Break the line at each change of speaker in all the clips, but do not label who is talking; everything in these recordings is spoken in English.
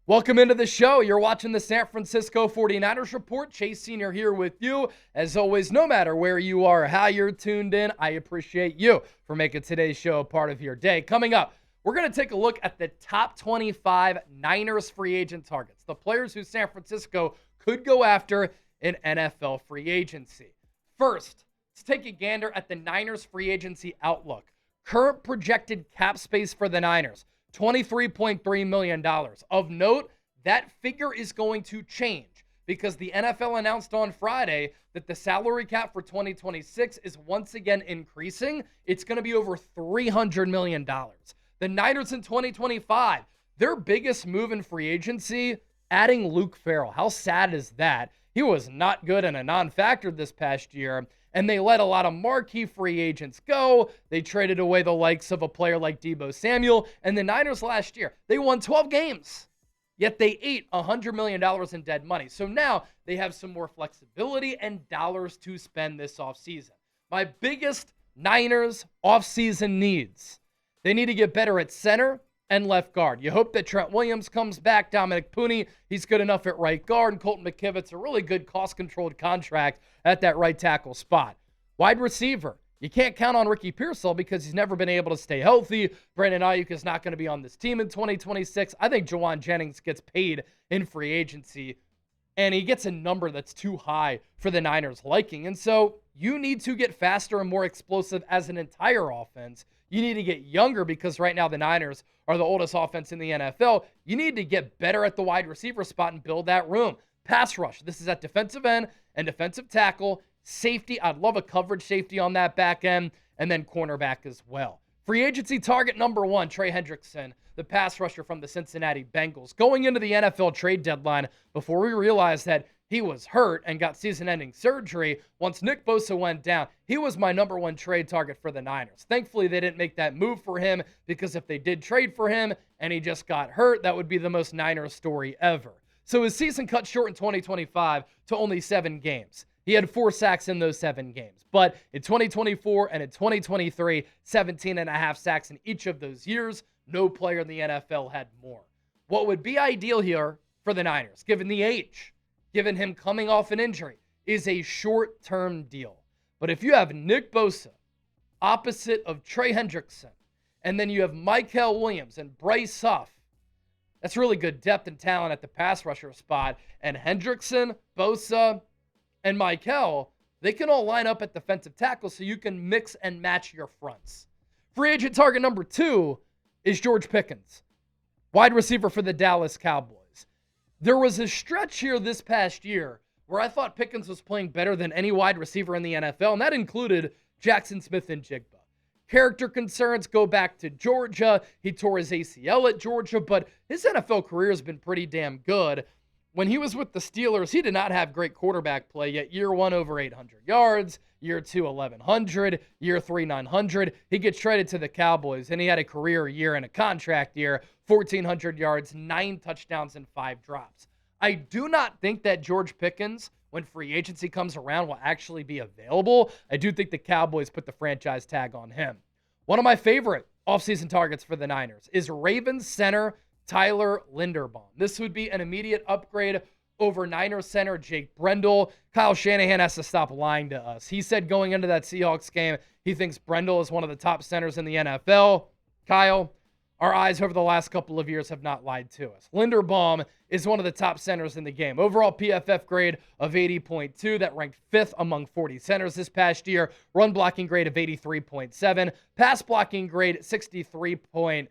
Welcome into the show. You're watching the San Francisco 49ers Report. Chaisson here with you. As always, no matter where you are or how you're tuned in, I appreciate you for making today's show a part of your day. Coming up, we're going to take a look at the top 25 Niners free agent targets, the players who San Francisco could go after in NFL free agency. First, let's take a gander at the Niners free agency outlook. Current projected cap space for the Niners, $23.3 million. Of note, that figure is going to change because the NFL announced on Friday that the salary cap for 2026 is once again increasing. It's going to be over $300 million. The Niners in 2025, their biggest move in free agency, adding Luke Farrell. How sad is that? He was not good and a non-factor this past year, and they let a lot of marquee free agents go. They traded away the likes of a player like Deebo Samuel, and the Niners last year, they won 12 games, yet they ate $100 million in dead money. So now they have some more flexibility and dollars to spend this offseason. My biggest Niners offseason needs, they need to get better at center and left guard. You hope that Trent Williams comes back. Dominic Puni, he's good enough at right guard. And Colton McKivitt's a really good cost-controlled contract at that right tackle spot. Wide receiver, you can't count on Riqui Pierce because he's never been able to stay healthy. Brandon Ayuk is not going to be on this team in 2026. I think Jawan Jennings gets paid in free agency, and he gets a number that's too high for the Niners' liking. And so you need to get faster and more explosive as an entire offense. You need to get younger because right now the Niners are the oldest offense in the NFL. You need to get better at the wide receiver spot and build that room. Pass rush. This is at defensive end and defensive tackle. Safety. I'd love a coverage safety on that back end. And then cornerback as well. Free agency target number one, Trey Hendrickson, the pass rusher from the Cincinnati Bengals. Going into the NFL trade deadline, before we realized that he was hurt and got season-ending surgery, once Nick Bosa went down, he was my number one trade target for the Niners. Thankfully, they didn't make that move for him because if they did trade for him and he just got hurt, that would be the most Niners story ever. So his season cut short in 2025 to only 7 games. He had 4 sacks in those 7 games. But in 2024 and in 2023, 17.5 sacks in each of those years. No player in the NFL had more. What would be ideal here for the Niners, given the age, given him coming off an injury, is a short-term deal. But if you have Nick Bosa opposite of Trey Hendrickson, and then you have Mykel Williams and Bryce Huff, that's really good depth and talent at the pass rusher spot. And Hendrickson, Bosa, and Mykel, they can all line up at defensive tackle so you can mix and match your fronts. Free agent target number 2 is George Pickens, wide receiver for the Dallas Cowboys. There was a stretch here this past year where I thought Pickens was playing better than any wide receiver in the NFL, and that included Jackson Smith and Jigba. Character concerns go back to Georgia. He tore his ACL at Georgia, but his NFL career has been pretty damn good. When he was with the Steelers, he did not have great quarterback play, yet year 1 over 800 yards, year 2 1,100, year 3 900. He gets traded to the Cowboys, and he had a career year and a contract year, 1,400 yards, 9 touchdowns, and 5 drops. I do not think that George Pickens, when free agency comes around, will actually be available. I do think the Cowboys put the franchise tag on him. One of my favorite offseason targets for the Niners is Ravens center Tyler Linderbaum. This would be an immediate upgrade over Niners center Jake Brendel. Kyle Shanahan has to stop lying to us. He said going into that Seahawks game, he thinks Brendel is one of the top centers in the NFL. Kyle, our eyes over the last couple of years have not lied to us. Linderbaum is one of the top centers in the game. Overall PFF grade of 80.2. That ranked 5th among 40 centers this past year. Run blocking grade of 83.7. Pass blocking grade 63.7.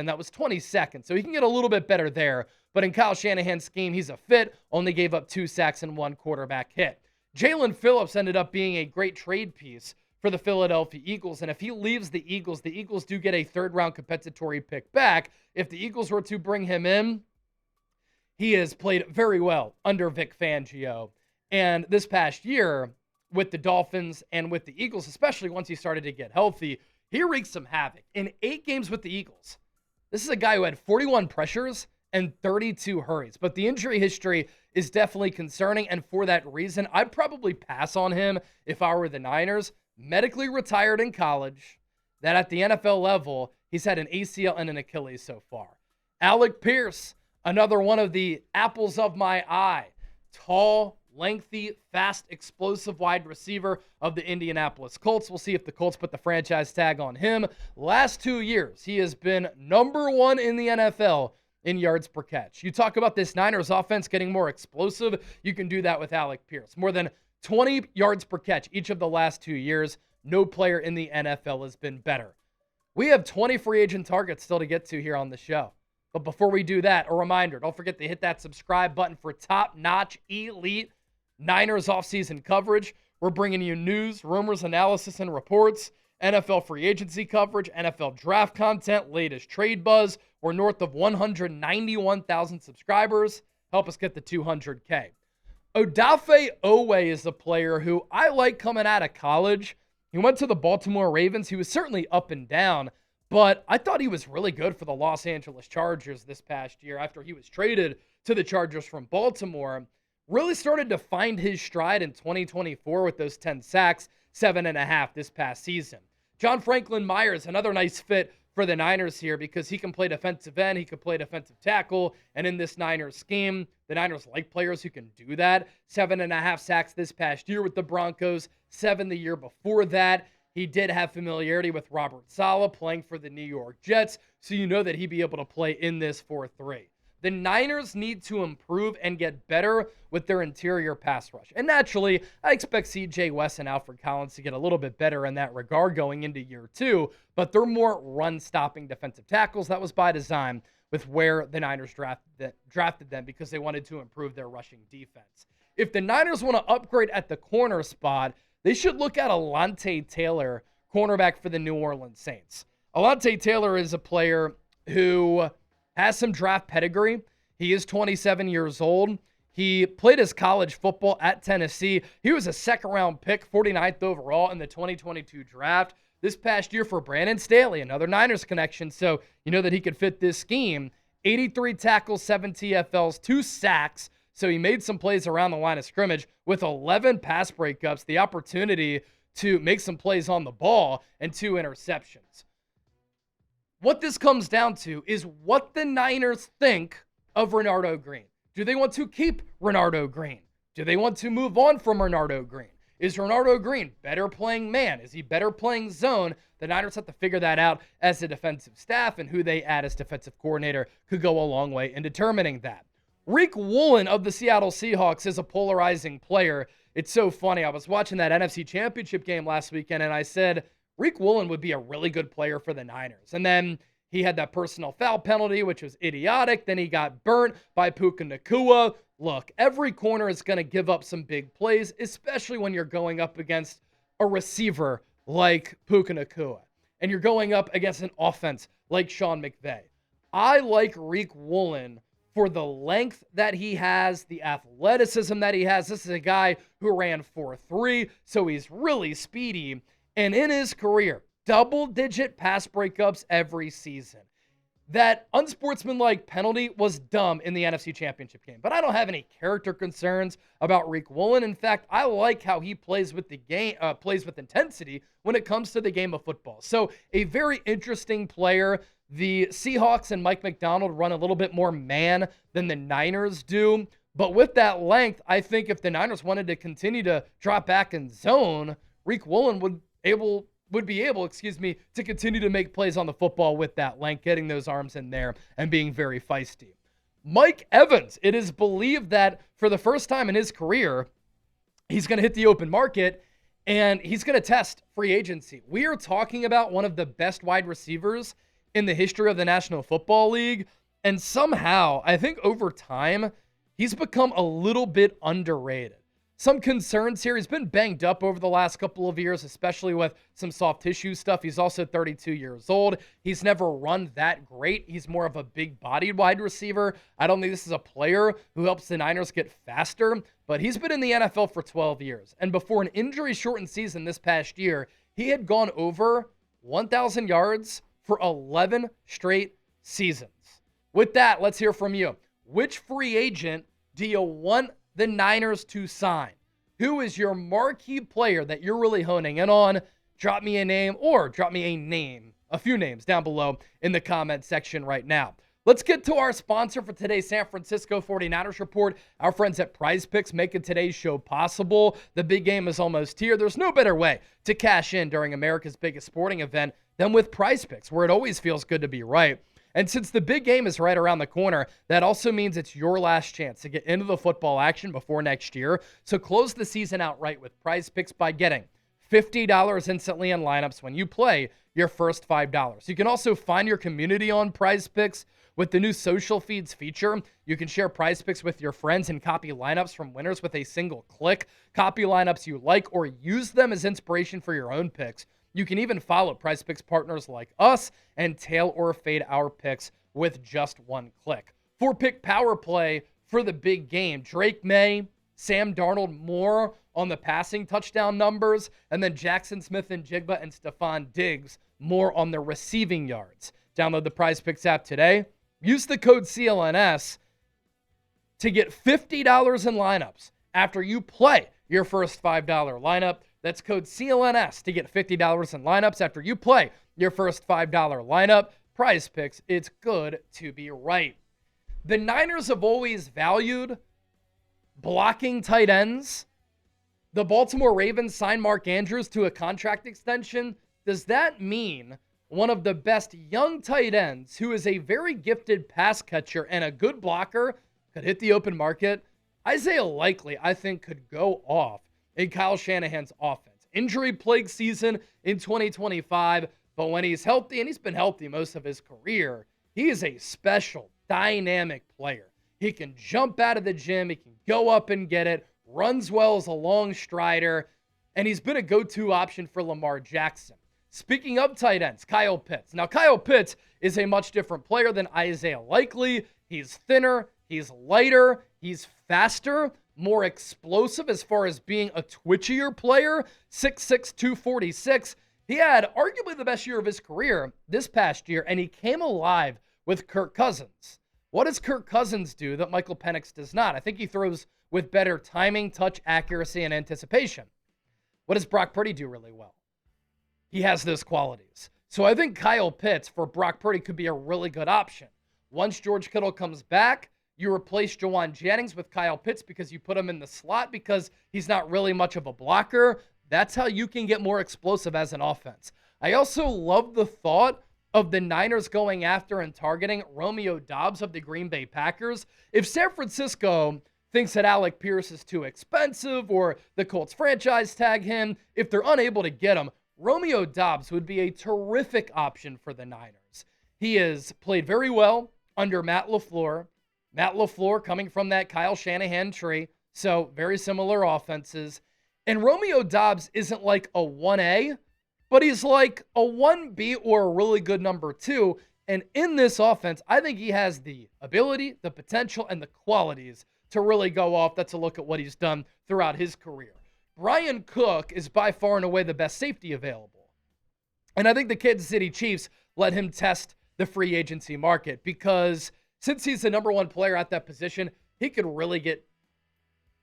That was 22nd. So he can get a little bit better there. But in Kyle Shanahan's scheme, he's a fit. Only gave up 2 sacks and 1 quarterback hit. Jaelan Phillips ended up being a great trade piece for the Philadelphia Eagles. And if he leaves the Eagles do get a 3rd-round compensatory pick back. If the Eagles were to bring him in, he has played very well under Vic Fangio. And this past year, with the Dolphins and with the Eagles, especially once he started to get healthy, he wreaked some havoc. In 8 games with the Eagles, this is a guy who had 41 pressures and 32 hurries. But the injury history is definitely concerning, and for that reason, I'd probably pass on him if I were the Niners. Medically retired in college, that at the NFL level, he's had an ACL and an Achilles so far. Alec Pierce, Another one of the apples of my eye. Tall, lengthy, fast, explosive wide receiver of the Indianapolis Colts. We'll see if the Colts put the franchise tag on him. Last 2 years, he has been number 1 in the NFL in yards per catch. You talk about this Niners offense getting more explosive, you can do that with Alec Pierce. More than 20 yards per catch each of the last 2 years. No player in the NFL has been better. We have 20 free agent targets still to get to here on the show. But before we do that, a reminder, don't forget to hit that subscribe button for top-notch, elite Niners offseason coverage. We're bringing you news, rumors, analysis, and reports, NFL free agency coverage, NFL draft content, latest trade buzz. We're north of 191,000 subscribers. Help us get the 200K. Odafe Oweh is a player who I like coming out of college. He went to the Baltimore Ravens. He was certainly up and down, but I thought he was really good for the Los Angeles Chargers this past year after he was traded to the Chargers from Baltimore. Really started to find his stride in 2024 with those 10 sacks, 7.5 this past season. John Franklin Myers, another nice fit for the Niners here because he can play defensive end, he can play defensive tackle, and in this Niners scheme, the Niners like players who can do that. 7.5 sacks this past year with the Broncos, 7 the year before that. He did have familiarity with Robert Saleh playing for the New York Jets, so you know that he'd be able to play in this 4-3. The Niners need to improve and get better with their interior pass rush. And naturally, I expect C.J. West and Alfred Collins to get a little bit better in that regard going into year 2, but they're more run-stopping defensive tackles. That was by design with where the Niners drafted them because they wanted to improve their rushing defense. If the Niners want to upgrade at the corner spot, they should look at Alontae Taylor, cornerback for the New Orleans Saints. Alontae Taylor is a player who has some draft pedigree. He is 27 years old. He played his college football at Tennessee. He was a second-round pick, 49th overall in the 2022 draft. This past year for Brandon Staley, another Niners connection, so you know that he could fit this scheme. 83 tackles, 7 TFLs, 2 sacks, so he made some plays around the line of scrimmage with 11 pass breakups, the opportunity to make some plays on the ball, and 2 interceptions. What this comes down to is what the Niners think of Renardo Green. Do they want to keep Renardo Green? Do they want to move on from Renardo Green? Is Renardo Green better playing man? Is he better playing zone? The Niners have to figure that out as a defensive staff, and who they add as defensive coordinator could go a long way in determining that. Riq Woolen of the Seattle Seahawks is a polarizing player. It's so funny. I was watching that NFC Championship game last weekend, and I said, Riq Woolen would be a really good player for the Niners. And then he had that personal foul penalty, which was idiotic. Then he got burnt by Puka Nacua. Look, every corner is going to give up some big plays, especially when you're going up against a receiver like Puka Nacua. And you're going up against an offense like Sean McVay. I like Riq Woolen for the length that he has, the athleticism that he has. This is a guy who ran 4.3, so he's really speedy. And in his career, double-digit pass breakups every season. That unsportsmanlike penalty was dumb in the NFC Championship game, but I don't have any character concerns about Riq Woolen. In fact, I like how he plays with the game, plays with intensity when it comes to the game of football. So a very interesting player. The Seahawks and Mike McDonald run a little bit more man than the Niners do, but with that length, I think if the Niners wanted to continue to drop back in zone, Riq Woolen would be able to continue to make plays on the football with that length, getting those arms in there and being very feisty. Mike Evans, it is believed that for the first time in his career, he's going to hit the open market and he's going to test free agency. We are talking about one of the best wide receivers in the history of the National Football League, and somehow, I think over time, he's become a little bit underrated. Some concerns here. He's been banged up over the last couple of years, especially with some soft tissue stuff. He's also 32 years old. He's never run that great. He's more of a big-bodied wide receiver. I don't think this is a player who helps the Niners get faster, but he's been in the NFL for 12 years. And before an injury-shortened season this past year, he had gone over 1,000 yards for 11 straight seasons. With that, let's hear from you. Which free agent do you want the Niners to sign? Who is your marquee player that you're really honing in on? Drop me a name or drop me a few names down below in the comment section right now. Let's get to our sponsor for today's San Francisco 49ers report. Our friends at PrizePicks making today's show possible. The big game is almost here. There's no better way to cash in during America's biggest sporting event than with PrizePicks, where it always feels good to be right. And since the big game is right around the corner, that also means it's your last chance to get into the football action before next year. So close the season out right with PrizePicks by getting $50 instantly in lineups when you play your first $5. You can also find your community on PrizePicks. With the new social feeds feature, you can share PrizePicks with your friends and copy lineups from winners with a single click. Copy lineups you like or use them as inspiration for your own picks. You can even follow PrizePicks partners like us and tail or fade our picks with just one click. 4-pick power play for the big game. Drake May, Sam Darnold more on the passing touchdown numbers, and then Jackson Smith-Njigba and Stephon Diggs more on the receiving yards. Download the PrizePicks app today. Use the code CLNS to get $50 in lineups after you play your first $5 lineup. That's code CLNS to get $50 in lineups after you play your first $5 lineup. PrizePicks, it's good to be right. The Niners have always valued blocking tight ends. The Baltimore Ravens signed Mark Andrews to a contract extension. Does that mean one of the best young tight ends who is a very gifted pass catcher and a good blocker could hit the open market? Isaiah Likely, I think, could go off in Kyle Shanahan's offense. Injury-plagued season in 2025, but when he's healthy, and he's been healthy most of his career, he is a special, dynamic player. He can jump out of the gym, he can go up and get it, runs well as a long strider, and he's been a go-to option for Lamar Jackson. Speaking of tight ends, Kyle Pitts. Now, Kyle Pitts is a much different player than Isaiah Likely. He's thinner, he's lighter, he's faster, more explosive as far as being a twitchier player. 6'6", 246. He had arguably the best year of his career this past year, and he came alive with Kirk Cousins. What does Kirk Cousins do that Michael Penix does not? I think he throws with better timing, touch, accuracy, and anticipation. What does Brock Purdy do really well? He has those qualities. So I think Kyle Pitts for Brock Purdy could be a really good option. Once George Kittle comes back, you replace Jawan Jennings with Kyle Pitts because you put him in the slot because he's not really much of a blocker. That's how you can get more explosive as an offense. I also love the thought of the Niners going after and targeting Romeo Doubs of the Green Bay Packers. If San Francisco thinks that Alec Pierce is too expensive or the Colts franchise tag him, if they're unable to get him, Romeo Doubs would be a terrific option for the Niners. He has played very well under Matt LaFleur. Matt LaFleur coming from that Kyle Shanahan tree, so very similar offenses. And Romeo Doubs isn't like a 1A, but he's like a 1B or a really good number 2. And in this offense, I think he has the ability, the potential, and the qualities to really go off. That's a look at what he's done throughout his career. Bryan Cook is by far and away the best safety available. And I think the Kansas City Chiefs let him test the free agency market because since he's the number one player at that position, he could really get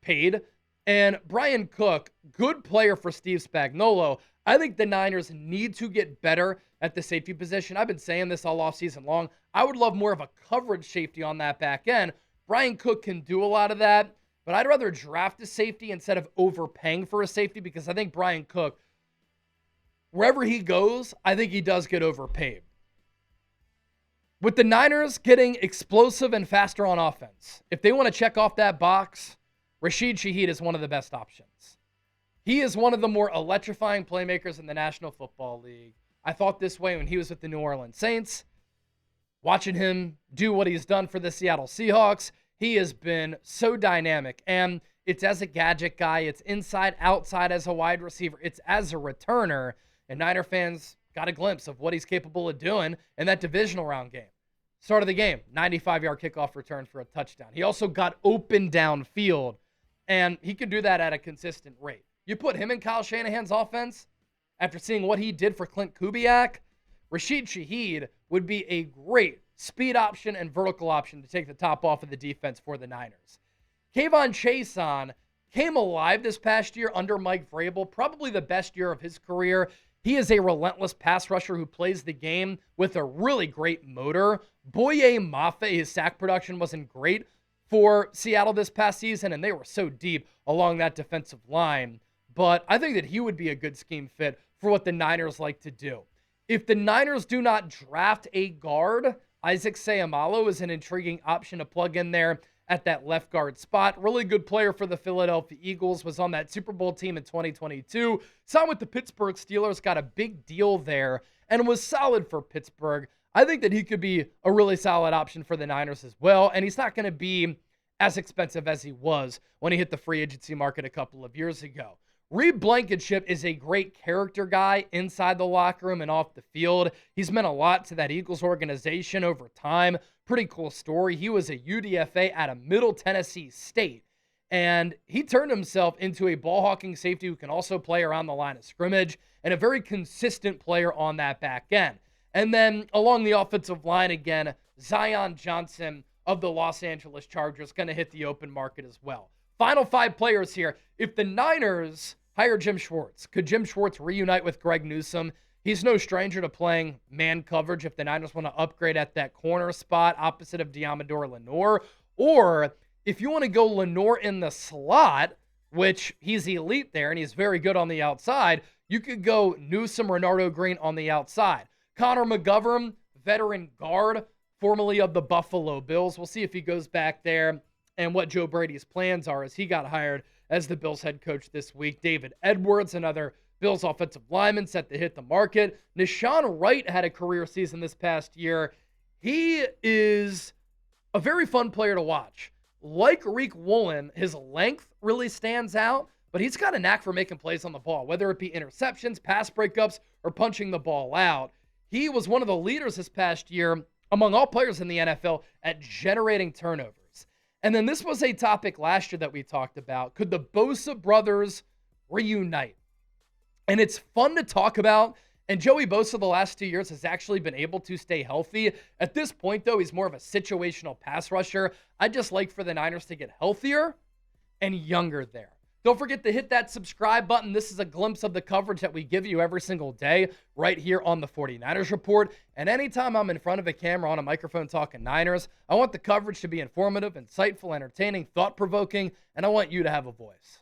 paid. And Bryan Cook, good player for Steve Spagnuolo. I think the Niners need to get better at the safety position. I've been saying this all offseason long. I would love more of a coverage safety on that back end. Bryan Cook can do a lot of that. But I'd rather draft a safety instead of overpaying for a safety because I think Bryan Cook, wherever he goes, I think he does get overpaid. With the Niners getting explosive and faster on offense, if they want to check off that box, Rashid Shaheed is one of the best options. He is one of the more electrifying playmakers in the National Football League. I thought this way when he was with the New Orleans Saints. Watching him do what he's done for the Seattle Seahawks, he has been so dynamic, and it's as a gadget guy, it's inside, outside as a wide receiver, it's as a returner, and Niner fans got a glimpse of what he's capable of doing in that divisional round game. Start of the game, 95-yard kickoff return for a touchdown. He also got open downfield, and he can do that at a consistent rate. You put him in Kyle Shanahan's offense, after seeing what he did for Clint Kubiak, Rashid Shaheed would be a great speed option and vertical option to take the top off of the defense for the Niners. Kayvon Chaisson came alive this past year under Mike Vrabel, probably the best year of his career. He is a relentless pass rusher who plays the game with a really great motor. Boye Mafe, his sack production wasn't great for Seattle this past season, and they were so deep along that defensive line. But I think that he would be a good scheme fit for what the Niners like to do. If the Niners do not draft a guard, Isaac Seumalo is an intriguing option to plug in there at that left guard spot. Really good player for the Philadelphia Eagles, was on that Super Bowl team in 2022. Signed with the Pittsburgh Steelers, got a big deal there, and was solid for Pittsburgh. I think that he could be a really solid option for the Niners as well, and he's not going to be as expensive as he was when he hit the free agency market a couple of years ago. Blankenship is a great character guy inside the locker room and off the field. He's meant a lot to that Eagles organization over time. Pretty cool story. He was a UDFA out of Middle Tennessee State, and he turned himself into a ball-hawking safety who can also play around the line of scrimmage and a very consistent player on that back end. And then along the offensive line again, Zion Johnson of the Los Angeles Chargers going to hit the open market as well. Final 5 players here. If the Niners hire Jim Schwartz, could Jim Schwartz reunite with Greg Newsome? He's no stranger to playing man coverage if the Niners want to upgrade at that corner spot opposite of Diamador Lenore. Or if you want to go Lenore in the slot, which he's elite there and he's very good on the outside, you could go Newsome, Renardo Green on the outside. Connor McGovern, veteran guard, formerly of the Buffalo Bills. We'll see if he goes back there and what Joe Brady's plans are as he got hired as the Bills head coach this week. David Edwards, another Bills offensive lineman, set to hit the market. Nahshon Wright had a career season this past year. He is a very fun player to watch. Like Riq Woolen, his length really stands out, but he's got a knack for making plays on the ball, whether it be interceptions, pass breakups, or punching the ball out. He was one of the leaders this past year among all players in the NFL at generating turnovers. And then this was a topic last year that we talked about. Could the Bosa brothers reunite? And it's fun to talk about. And Joey Bosa the last 2 years has actually been able to stay healthy. At this point, though, he's more of a situational pass rusher. I'd just like for the Niners to get healthier and younger there. Don't forget to hit that subscribe button. This is a glimpse of the coverage that we give you every single day right here on the 49ers Report. And anytime I'm in front of a camera on a microphone talking Niners, I want the coverage to be informative, insightful, entertaining, thought-provoking, and I want you to have a voice.